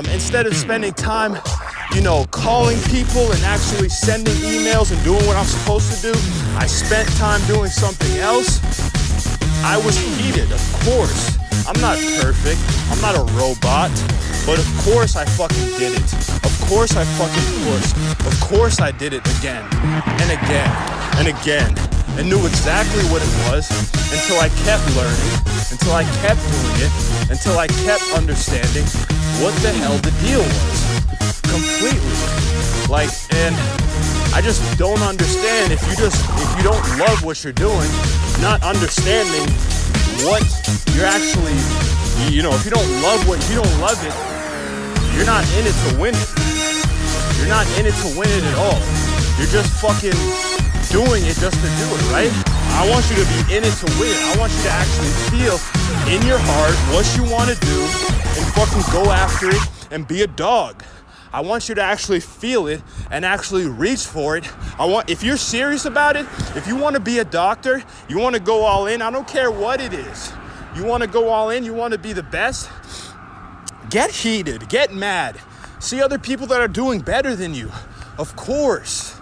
Instead of spending time, calling people and actually sending emails and doing what I'm supposed to do, I spent time doing something else. I was heated, of course. I'm not perfect. I'm not a robot. But of course I fucking did it. Of course I fucking pushed. Of course I did it again and again and again. And knew exactly what it was until I kept learning, until I kept doing it, until I kept understanding what the hell the deal was. Completely. And I just don't understand if you don't love what you're doing, not understanding what you're actually, if you don't love it, you're not in it to win it. You're not in it to win it at all. You're just fucking doing it just to do it, right? I want you to be in it to win it. I want you to actually feel in your heart what you want to do and fucking go after it and be a dog. I want you to actually feel it and actually reach for it. If you're serious about it, if you want to be a doctor, you want to go all in, I don't care what it is. You want to go all in, you want to be the best, get heated, get mad. See other people that are doing better than you. Of course.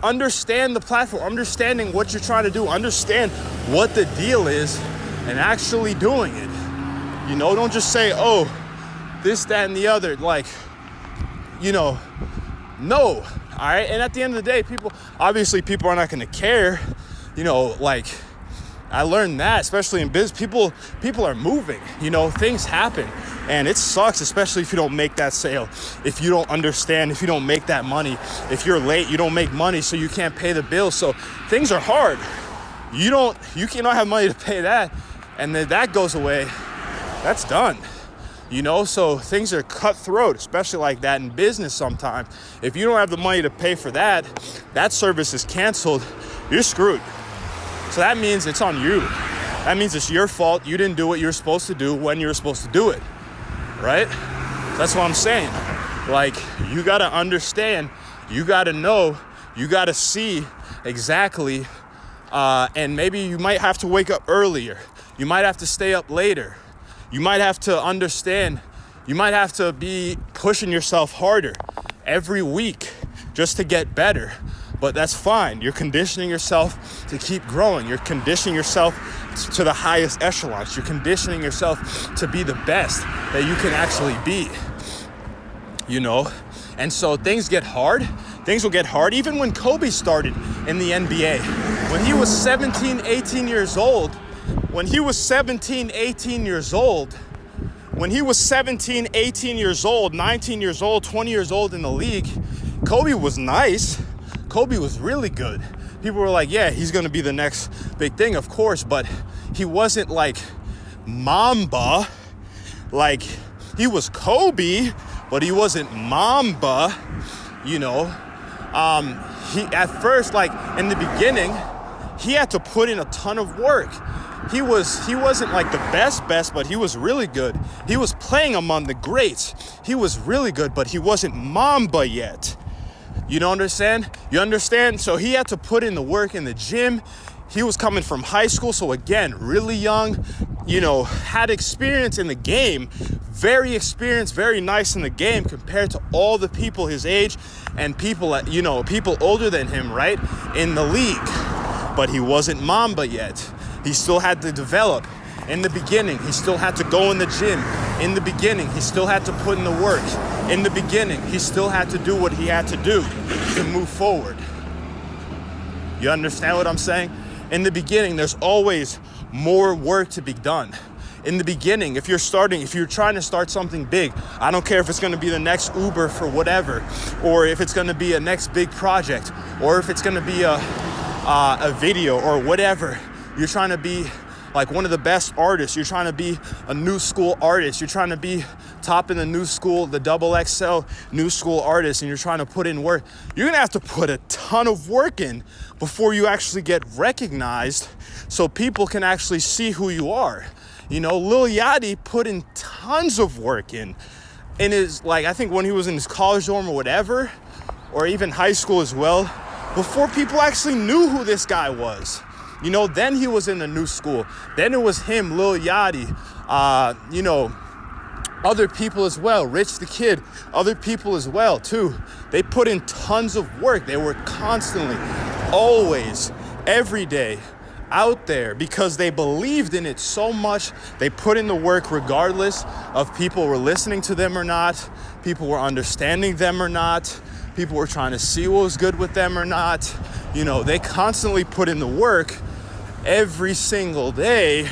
Understand the platform, understanding what you're trying to do, understand what the deal is and actually doing it. Don't just say, oh, this, that, and the other. No. All right. And at the end of the day, people are not going to care. I learned that, especially in business, people are moving, things happen, and it sucks, especially if you don't make that sale, if you don't understand, if you don't make that money, if you're late, you don't make money, so you can't pay the bills. So things are hard. You cannot have money to pay that, and then that goes away. That's done. So things are cutthroat, especially like that in business sometimes. If you don't have the money to pay for that service is canceled, you're screwed. So that means it's on you. That means it's your fault. You didn't do what you're supposed to do when you were supposed to do it, right? That's what I'm saying. You got to understand, you got to know, you got to see exactly, and maybe you might have to wake up earlier. You might have to stay up later. You might have to understand, you might have to be pushing yourself harder every week just to get better. But that's fine. You're conditioning yourself to keep growing. You're conditioning yourself to the highest echelons. You're conditioning yourself to be the best that you can actually be. And so things get hard. Things will get hard. Even when Kobe started in the NBA, when he was 17, 18 years old, 19 years old, 20 years old in the league, Kobe was nice. Kobe was really good. People were like, yeah, he's going to be the next big thing, of course, but he wasn't like Mamba. He was Kobe, but he wasn't Mamba, He at first, in the beginning, he had to put in a ton of work. He wasn't like the best, but he was really good. He was playing among the greats. He was really good, but he wasn't Mamba yet. You don't understand? You understand? So he had to put in the work in the gym. He was coming from high school. So again, really young, had experience in the game, very experienced, very nice in the game compared to all the people his age and people older than him, right? In the league. But he wasn't Mamba yet. He still had to develop. In the beginning, he still had to go in the gym. In the beginning, he still had to put in the work. In the beginning, he still had to do what he had to do to move forward. You understand what I'm saying? In the beginning, there's always more work to be done. In the beginning, if you're trying to start something big, I don't care if it's going to be the next Uber for whatever, or if it's going to be a next big project, or if it's going to be a video or whatever. You're trying to be like one of the best artists. You're trying to be a new school artist. You're trying to be top in the new school, the XXL new school artist, and you're trying to put in work. You're going to have to put a ton of work in before you actually get recognized so people can actually see who you are. Lil Yachty put in tons of work in his, I think when he was in his college dorm or whatever, or even high school as well, before people actually knew who this guy was. Then he was in the new school. Then it was him, Lil Yachty, other people as well. Rich the Kid, other people as well too. They put in tons of work. They were constantly, always, every day out there because they believed in it so much. They put in the work regardless of people were listening to them or not, people were understanding them or not, people were trying to see what was good with them or not. You know, they constantly put in the work every single day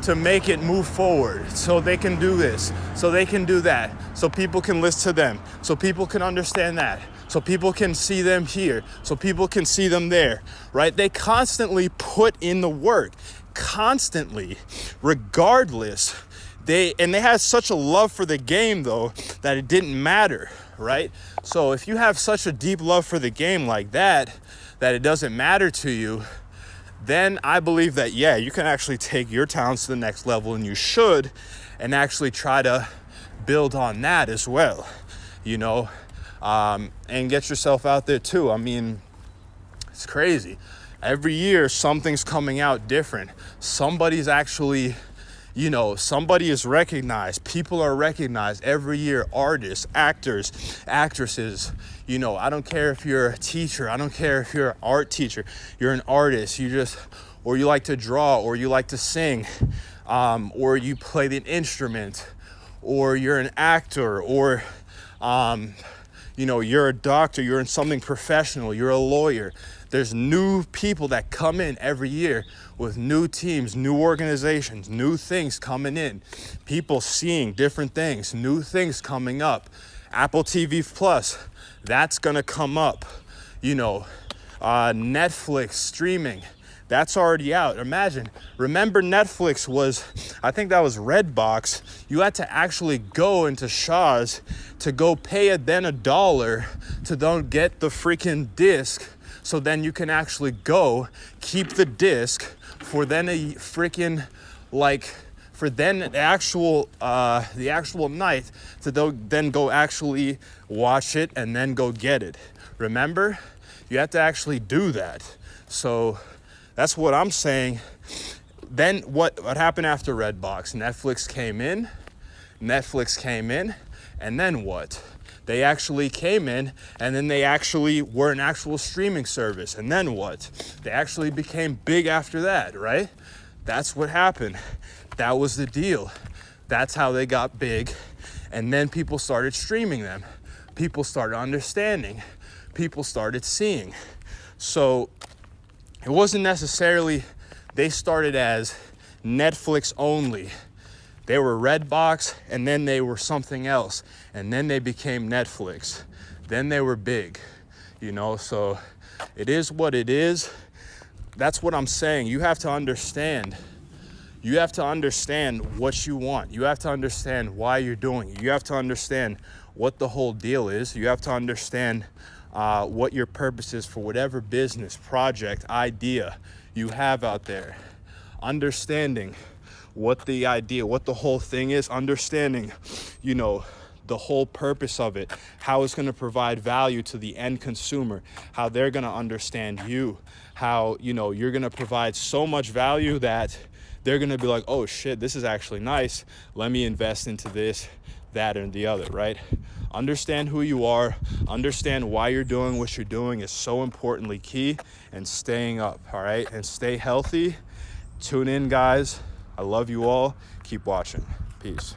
to make it move forward, so they can do this, so they can do that, so people can listen to them, so people can understand that, so people can see them here, so people can see them there, right? They constantly put in the work, constantly, regardless. They had such a love for the game though that it didn't matter, right? So if you have such a deep love for the game like that it doesn't matter to you, then I believe that, yeah, you can actually take your talents to the next level, and you should, and actually try to build on that as well, you know, and get yourself out there too. I mean, it's crazy. Every year, something's coming out different. Somebody's actually, you know, somebody is recognized. People are recognized every year. Artists, actors, actresses. You know, I don't care if you're a teacher. I don't care if you're an art teacher. You're an artist. Or you like to draw, or you like to sing, or you play the instrument, or you're an actor, or, you know, you're a doctor. You're in something professional. You're a lawyer. There's new people that come in every year with new teams, new organizations, new things coming in, people seeing different things, new things coming up. Apple TV Plus, that's gonna come up. You know, Netflix streaming, that's already out. Remember Netflix was, I think that was Redbox. You had to actually go into Shaw's to go pay $1 to don't get the freaking disc. So then you can actually go keep the disc for then a freaking, like, for then the actual night to then go actually watch it and then go get it. Remember? You have to actually do that. So that's what I'm saying. Then what happened after Redbox? Netflix came in, and then what? They actually came in, and then they actually were an actual streaming service. And then what? They actually became big after that, right? That's what happened. That was the deal. That's how they got big. And then people started streaming them. People started understanding. People started seeing. So it wasn't necessarily, they started as Netflix only. They were Redbox, and then they were something else, and then they became Netflix. Then they were big, you know, so it is what it is. That's what I'm saying. You have to understand. You have to understand what you want. You have to understand why you're doing it. You have to understand what the whole deal is. You have to understand what your purpose is for whatever business, project, idea you have out there. Understanding what the idea, what the whole thing is, understanding, you know, the whole purpose of it, how it's going to provide value to the end consumer, how they're going to understand you, how, you know, you're going to provide so much value that they're going to be like, oh shit, this is actually nice. Let me invest into this, that, and the other, right? Understand who you are, understand why you're doing what you're doing is so importantly key, and staying up, all right? And stay healthy. Tune in, guys. I love you all. Keep watching. Peace.